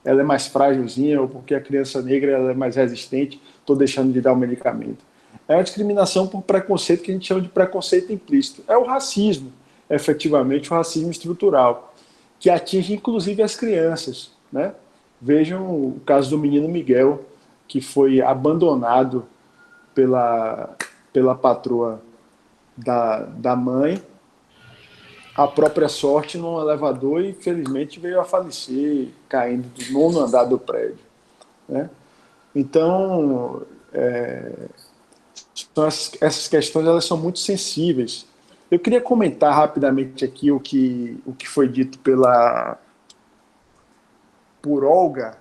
é mais frágilzinha ou porque a criança negra ela é mais resistente, estou deixando de dar o medicamento. É uma discriminação por preconceito que a gente chama de preconceito implícito. É o racismo, efetivamente, o racismo estrutural, que atinge inclusive as crianças, né? Vejam o caso do menino Miguel, que foi abandonado pela patroa da mãe, a própria sorte num elevador e, felizmente, veio a falecer, caindo do 9º andar do prédio, né? Então, essas questões elas são muito sensíveis. Eu queria comentar rapidamente aqui o que foi dito por Olga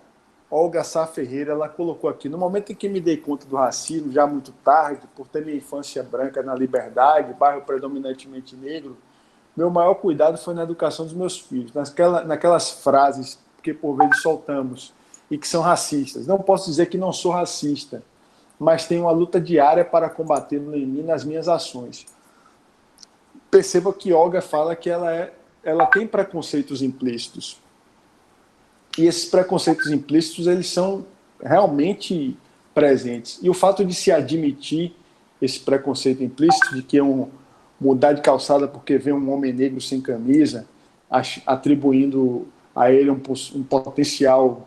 Sá Ferreira. Ela colocou aqui: no momento em que me dei conta do racismo, já muito tarde, por ter minha infância branca na Liberdade, bairro predominantemente negro, meu maior cuidado foi na educação dos meus filhos, naquelas frases que por vezes soltamos e que são racistas. Não posso dizer que não sou racista, mas tenho uma luta diária para combatê-lo em mim nas minhas ações. Perceba que Olga fala que ela tem preconceitos implícitos. E esses preconceitos implícitos, eles são realmente presentes. E o fato de se admitir esse preconceito implícito de que mudar de calçada porque vê um homem negro sem camisa, atribuindo a ele um potencial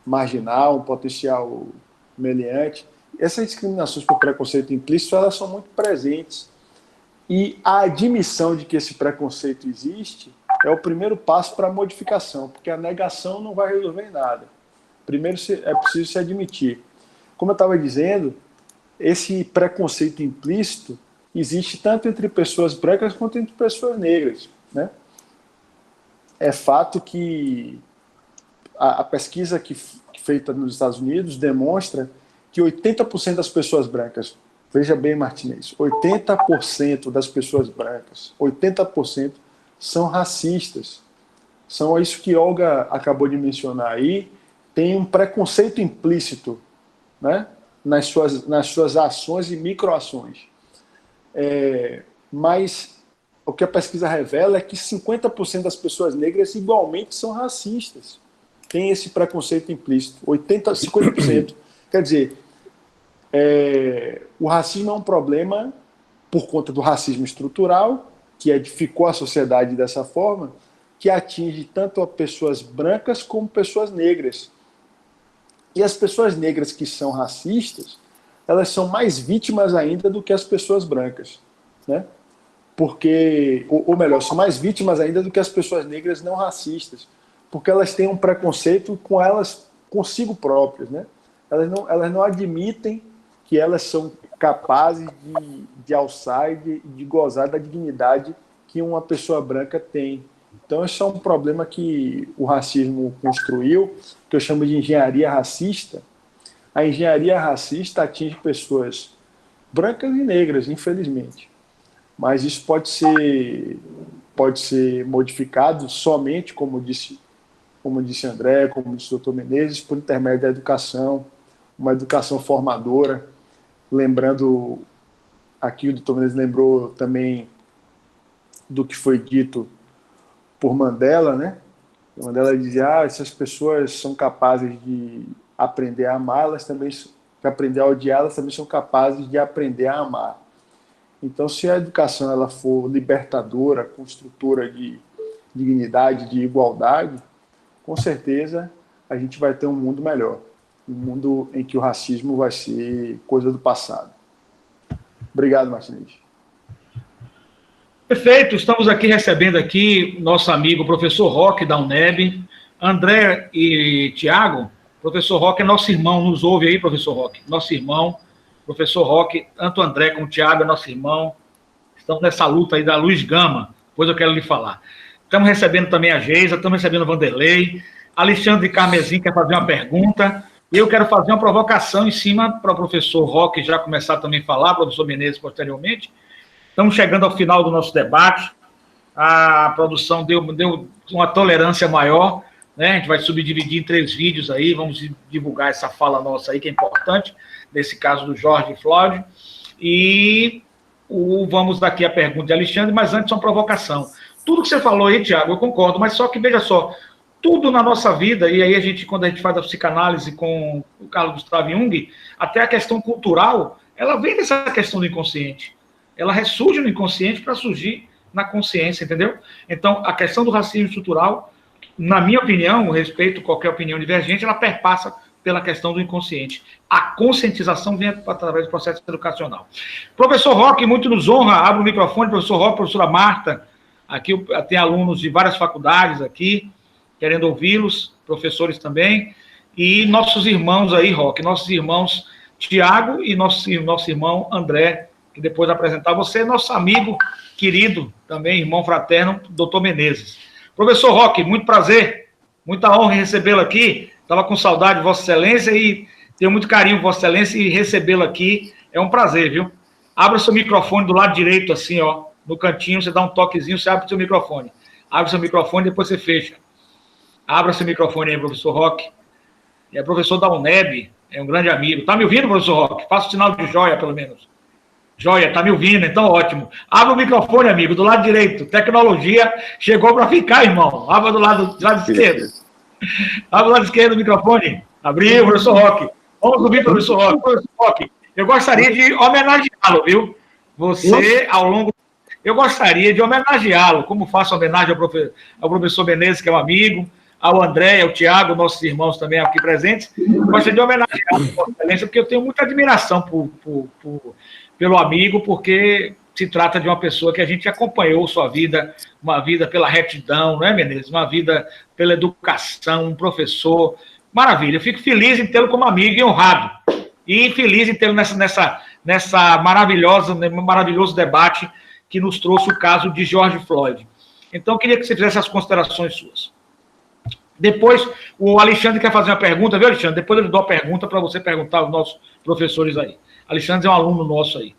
marginal, um potencial meliante. Essas discriminações por preconceito implícito, elas são muito presentes. E a admissão de que esse preconceito existe é o primeiro passo para a modificação, porque a negação não vai resolver nada. Primeiro é preciso se admitir. Como eu estava dizendo, esse preconceito implícito existe tanto entre pessoas brancas quanto entre pessoas negras, né? É fato que a pesquisa feita nos Estados Unidos demonstra que 80% das pessoas brancas, veja bem, Martinez, 80% das pessoas brancas, 80% são racistas. São isso que Olga acabou de mencionar aí, tem um preconceito implícito, né, nas suas ações e microações. Mas o que a pesquisa revela é que 50% das pessoas negras igualmente são racistas. Tem esse preconceito implícito, 50%. Quer dizer, o racismo é um problema por conta do racismo estrutural, que edificou a sociedade dessa forma, que atinge tanto pessoas brancas como pessoas negras. E as pessoas negras que são racistas, elas são mais vítimas ainda do que as pessoas brancas, né? Porque, ou melhor, são mais vítimas ainda do que as pessoas negras não racistas, porque elas têm um preconceito com elas, consigo próprias, né? Elas não admitem que elas são capazes de alçar e de gozar da dignidade que uma pessoa branca tem. Então, esse é um problema que o racismo construiu, que eu chamo de engenharia racista. A engenharia racista atinge pessoas brancas e negras, infelizmente. Mas isso pode ser modificado somente, como disse André, como disse o Dr. Menezes, por intermédio da educação, uma educação formadora. Lembrando, aqui o Dr. Menezes lembrou também do que foi dito por Mandela, né? Mandela dizia, essas pessoas são capazes de aprender a amar, elas também, de aprender a odiar, elas também são capazes de aprender a amar. Então, se a educação ela for libertadora, construtora de dignidade, de igualdade, com certeza a gente vai ter um mundo melhor. Um mundo em que o racismo vai ser coisa do passado. Obrigado, Martinez. Perfeito, estamos aqui recebendo aqui nosso amigo professor Roque da UNEB, André e Tiago. Professor Roque é nosso irmão, nos ouve aí, professor Roque, nosso irmão, professor Roque, tanto André como Tiago é nosso irmão, estamos nessa luta aí da Luz Gama, depois eu quero lhe falar. Estamos recebendo também a Geisa, estamos recebendo o Vanderlei, Alexandre Carmezin quer fazer uma pergunta, e eu quero fazer uma provocação em cima para o professor Roque já começar também a falar, professor Menezes posteriormente. Estamos chegando ao final do nosso debate, a produção deu uma tolerância maior, né? A gente vai subdividir em 3 vídeos aí, vamos divulgar essa fala nossa aí, que é importante, nesse caso do George Floyd, e vamos daqui a pergunta de Alexandre, mas antes uma provocação. Tudo que você falou aí, Tiago, eu concordo, mas só que, veja só, tudo na nossa vida, e aí quando a gente faz a psicanálise com o Carl Gustav Jung, até a questão cultural, ela vem dessa questão do inconsciente. Ela ressurge no inconsciente para surgir na consciência, entendeu? Então, a questão do racismo estrutural, na minha opinião, respeito qualquer opinião divergente, ela perpassa pela questão do inconsciente. A conscientização vem através do processo educacional. Professor Roque, muito nos honra, abre o microfone, professor Roque, professora Marta, aqui tem alunos de várias faculdades aqui, querendo ouvi-los, professores também, e nossos irmãos aí, Roque, nossos irmãos Tiago e nosso irmão André, que depois apresentar você, nosso amigo querido, também irmão fraterno, doutor Menezes. Professor Roque, muito prazer, muita honra em recebê-lo aqui, estava com saudade de Vossa Excelência e tenho muito carinho por Vossa Excelência e recebê-lo aqui é um prazer, viu? Abra seu microfone do lado direito, assim, ó, no cantinho, você dá um toquezinho, você abre o seu microfone. Abre seu microfone e depois você fecha. Abra seu microfone aí, professor Roque. É professor da UNEB, é um grande amigo. Está me ouvindo, professor Roque? Faça o sinal de joia, pelo menos. Joia, está me ouvindo, então ótimo. Abra o microfone, amigo, do lado direito. Tecnologia chegou para ficar, irmão. Abra do lado esquerdo. Abra do lado esquerdo o microfone. Abriu, professor Roque. Vamos ouvir, professor Roque. Professor Roque, eu gostaria de homenageá-lo, viu? Você, ao longo... Eu gostaria de homenageá-lo, como faço homenagem ao professor Menezes, que é um amigo, ao André, ao Tiago, nossos irmãos também aqui presentes. Gostaria de homenageá-lo, por excelência, porque eu tenho muita admiração pelo amigo, porque se trata de uma pessoa que a gente acompanhou sua vida, uma vida pela retidão, não é, Menezes? Uma vida pela educação, um professor. Maravilha, eu fico feliz em tê-lo como amigo e honrado. E feliz em tê-lo nessa maravilhoso debate que nos trouxe o caso de George Floyd. Então, eu queria que você fizesse as considerações suas. Depois, o Alexandre quer fazer uma pergunta, viu, Alexandre? Depois eu lhe dou a pergunta para você perguntar aos nossos professores aí. Alexandre é um aluno nosso aí.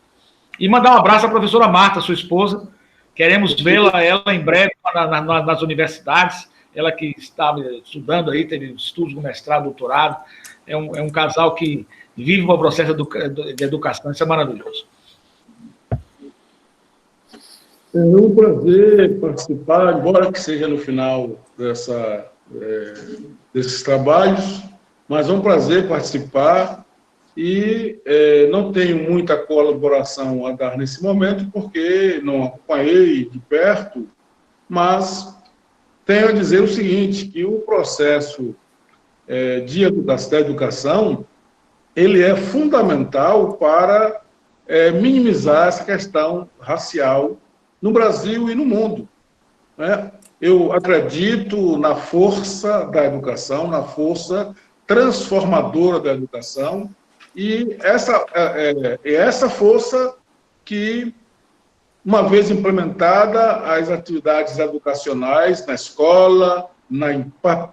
E mandar um abraço à professora Marta, sua esposa. Queremos vê-la em breve nas universidades. Ela que está estudando aí, teve estudos no mestrado, doutorado. É um casal que vive o processo de educação. Isso é maravilhoso. É um prazer participar, embora que seja no final desses trabalhos, mas é um prazer participar e não tenho muita colaboração a dar nesse momento, porque não acompanhei de perto, mas tenho a dizer o seguinte, que o processo da educação, ele é fundamental para minimizar essa questão racial no Brasil e no mundo, né? Eu acredito na força da educação, na força transformadora da educação, e essa força que, uma vez implementada, as atividades educacionais na escola,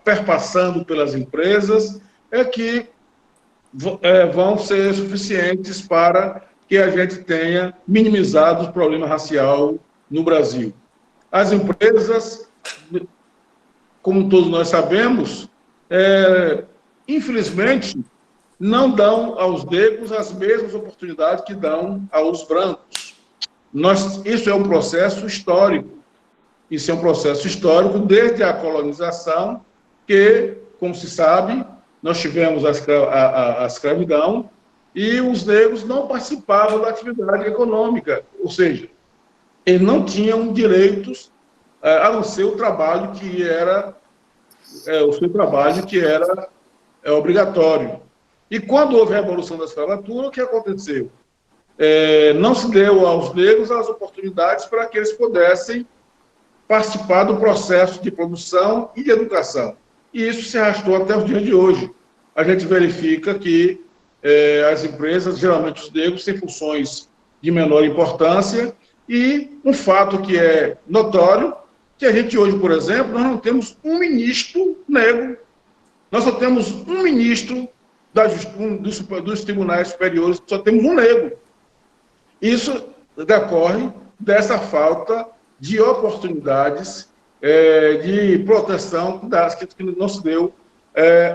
perpassando pelas empresas, que vão ser suficientes para que a gente tenha minimizado o problema racial no Brasil. As empresas, como todos nós sabemos, infelizmente, não dão aos negros as mesmas oportunidades que dão aos brancos. Isso é um processo histórico. Isso é um processo histórico desde a colonização, que, como se sabe, nós tivemos a escravidão e os negros não participavam da atividade econômica, ou seja, eles não tinham direitos a não ser o trabalho que era obrigatório. E quando houve a Revolução da Escravatura, o que aconteceu? Não se deu aos negros as oportunidades para que eles pudessem participar do processo de produção e de educação. E isso se arrastou até os dias de hoje. A gente verifica que as empresas, geralmente os negros, têm funções de menor importância, e um fato que é notório, que a gente hoje, por exemplo, nós não temos um ministro negro, nós só temos um ministro dos tribunais superiores, só temos um negro. Isso decorre dessa falta de oportunidades de proteção que não se deu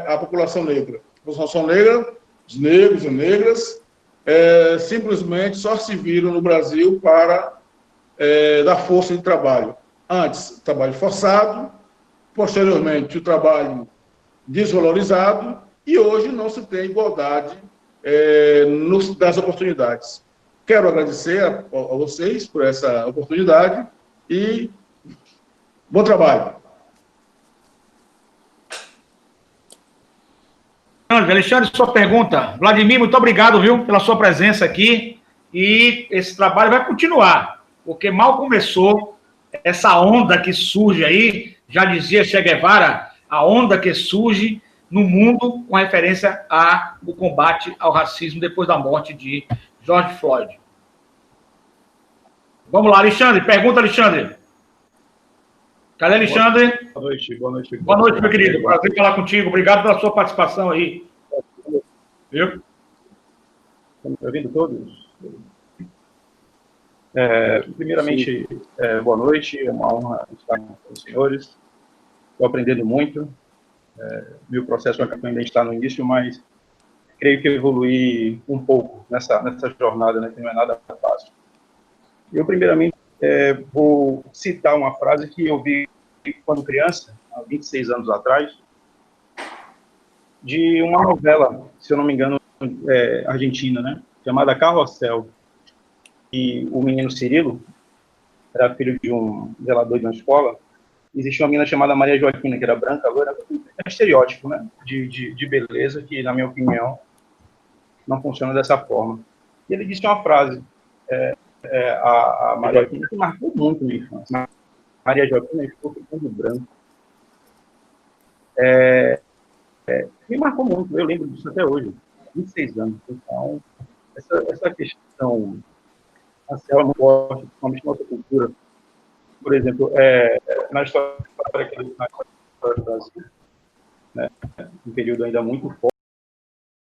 à população negra. A população negra, os negros e negras, simplesmente só se viram no Brasil para dar força de trabalho. Antes, o trabalho forçado, posteriormente, o trabalho desvalorizado, e hoje não se tem igualdade das oportunidades. Quero agradecer a vocês por essa oportunidade e bom trabalho. Alexandre, sua pergunta. Vladimir, muito obrigado, viu, pela sua presença aqui. E esse trabalho vai continuar, porque mal começou essa onda que surge aí, já dizia Che Guevara, a onda que surge no mundo com referência ao combate ao racismo depois da morte de George Floyd. Vamos lá, Alexandre. Pergunta, Alexandre. Cadê Alexandre? Boa noite, boa noite. Boa noite, meu querido. Prazer falar contigo. Obrigado pela sua participação aí. Viu? Estão me ouvindo todos? Primeiramente, boa noite. É uma honra estar com os senhores. Estou aprendendo muito. Meu processo ainda está no início, mas creio que evoluí um pouco nessa jornada, né, que não é nada fácil. Eu, primeiramente, vou citar uma frase que eu vi quando criança, há 26 anos atrás, de uma novela, se eu não me engano, argentina, né, chamada Carrossel. E o menino Cirilo era filho de um zelador de uma escola. Existia uma menina chamada Maria Joaquina, que era branca, loira, estereótipo, né, de beleza, que, na minha opinião, não funciona dessa forma. E ele disse uma frase, a Maria Joaquina, que marcou muito minha infância. Maria Joaquina ficou ficando branco. Me marcou muito, eu lembro disso até hoje, 26 anos. Então, essa questão racial é muito forte, principalmente na nossa cultura. Por exemplo, na história do Brasil, né, um período ainda muito forte,